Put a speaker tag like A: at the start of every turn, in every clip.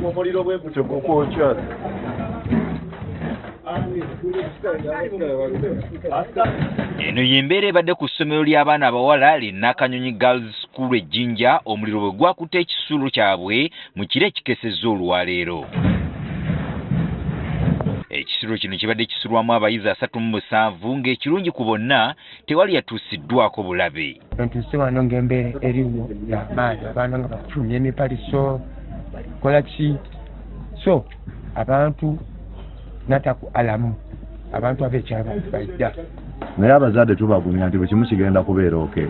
A: omuliro bwe gutyo gukwokya.
B: Eno y'embeera ebadde ku ssomero ly'abaana abawala li Nakanyonyi Girls School e Jinja omuliro bwe gwakutte ekisulo kyabwe mu kiro ekikesezza olwaleero. Ekisulo kino kibadde kisulwamu abayizi 37 ng'ekirungi ku bonna tewali yatuusiddwako bulabe.
C: Ntuuse wano ng'embeera eriwo y'amaanyi abaana nga bafulumya emipaliso kola ki so abantu nataku alamu abantu ab'ekyalo badda
A: naye abazadde tubagumya nti bwe kimu kigenda kubeera oke.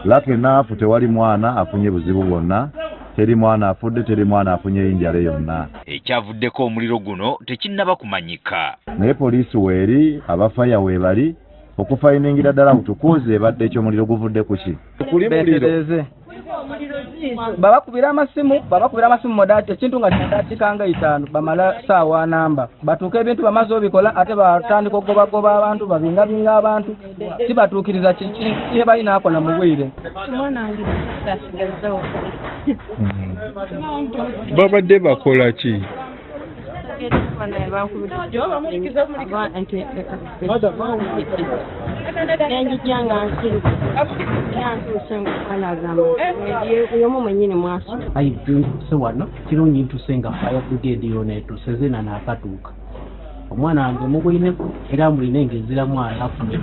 A: Lake naafu tewali mwana afunye buzibu bwonna, teri mwana afudde, teri mwana afunye enjala yonna.
B: Ekyavuddeko omuliro guno tekinnaba kumanyika.
A: Naye poliisi weeri, abafaya weebali okufayiningira ddala butukuuzi ebadde eky'omuliro guvudde ku ki.
D: babakubira amasimu modati ekintu nga kidakikanga 5 bamala saawa namba batuuka ebintu bamaze obikola ate batandika okugobagoba abantu babingabinga abantu tibatuukiriza kiki balina akola mu bwire.
C: babadde bakola ki?
E: wano kirungi ntusenga fire brigade yona etusezena nakatuuka omwana wange mugwineko era mulina engezira mwana afune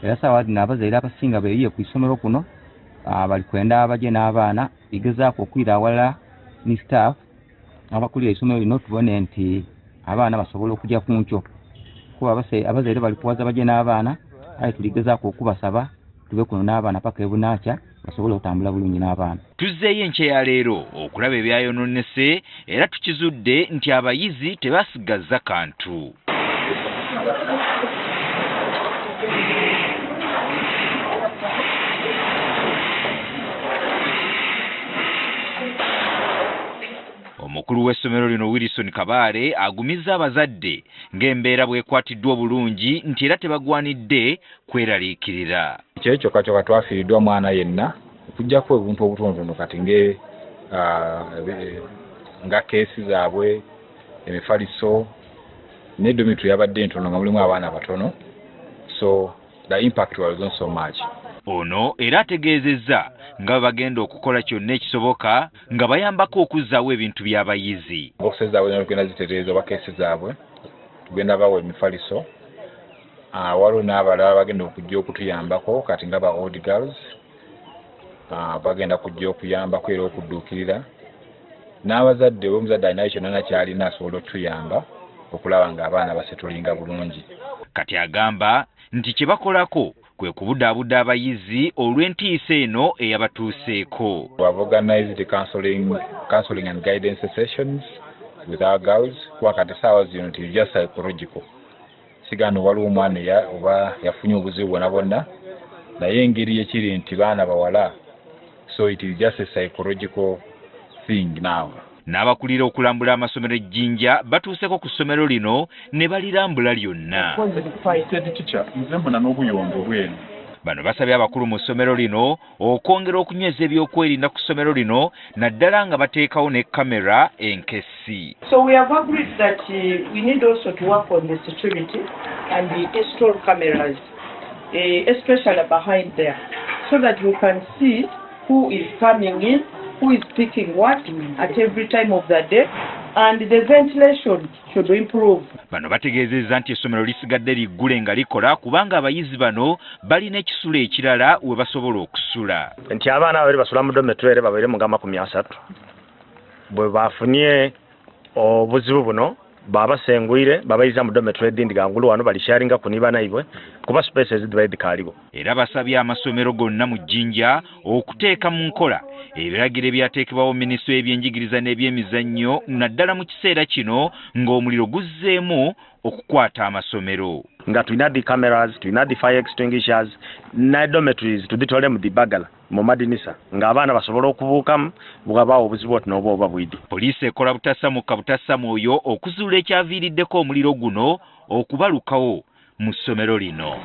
F: era saawa zino abazaire abasinga beeriye ku isomero kuno bali kwenda abaje n'abaana bigezaako okwira awalala ni staff abakulira isomero lino tubone nti abaana basobola okujja ku nkyo kuba abazaire bali kuwaza baje n'abaana aye tuligezaako okubasaba tube kuno n'abaana paka ebunakya basobole okutambula bulungi n'abaana.
B: Tuzzeeyo enkya ya leero okulaba ebyayononese era tukizudde nti abayizi tebasigazza kantu. Omukulu w'essomero lino Wilson Kabaale agumizza abazadde ng'embeera bw'ekwatiddwa obulungi nti era tebagwanidde kweraliikirira.
G: Ekyo kyokka twafiiriddwa mwana yenna okuggyako ebintu obutonotono kati nga keesi zaabwe emifaliso n'eddomitri yabadde ntono nga mulimu abaana batono so the impact was not so much.
B: Ono era ategeezezza nga bagenda okukola kyonna ekisoboka nga bayambako okuzzaawo ebintu by'abayizi.
G: Bokisi zaabwe n'ogenda zitereeza oba keesi zaabwe tugenda bawa emifaliso. Waliwo n'abalala bagenda okujja okutuyambako kati nga ba old girls bagenda kujja okuyambako era okudduukirira n'abazadde omuzadde alinayo kyonna kyalina asobola okutuyamba okulaba ng'abaana basetulinga bulungi.
B: Kati agamba nti kye bakolako kwe kubudaabuda abayizi olw'entiisa eno eyabatuuseeko.
G: We have organized counseling and guidance sessions with our girls. Wakati saawa zino nti just psychological. Sigano waliwo omwana oba yafunye obuzibu bwonna bwonna naye engeri ekiri nti baana bawala so it is just a psychological thing now.
B: N'abakulira okulambula amasomero e Jinja batuuseko ku ssomero lino ne balirambula lyonna. Bano basabye abakulu mu ssomero lino okwongera okunyweza ebyokwerinda ku ssomero lino naddala nga bateekawo ne kamera enkesi.
H: So we have agreed that we need also to work on the security and install cameras, especially behind there, so that we can see who is coming in, who is picking what at every time of the day, and the ventilation should improve.
B: Bano bategeezezza nti essomero lisigadde liggule nga likola kubanga abayizi bano balina ekisulo ekirala we basobola okusula.
I: Nti abaana babiri basula mu dormitory babaire mu 30 bwe bafunye obuzibu buno babasengwire babayiza mu dormitory dindi gangulu wano bali sharinga kuniba naibwe kuba spaces zidbaidi kalibo.
B: Era basabye amasomero gonna mu Jinja okuteeka mu nkola ebiragiro ebyateekebwawo minisitule y'ebyenjigiriza n'ebyemizannyo naddala mu kiseera kino ng'omuliro guzzeemu okukwata amasomero.
I: Nga tulina di cameras, tulina di fire extinguishers, na dormitories tuditole mu dibagala mu madinisa ng'abaana basobola okubuukamu bw'abaawo obuzibu oti n'oba oba bwidi.
B: Poliisi ekola butasamuka butasamwoyo okuzuula ekyaviiriddeko omuliro guno okubalukawo mu ssomero lino.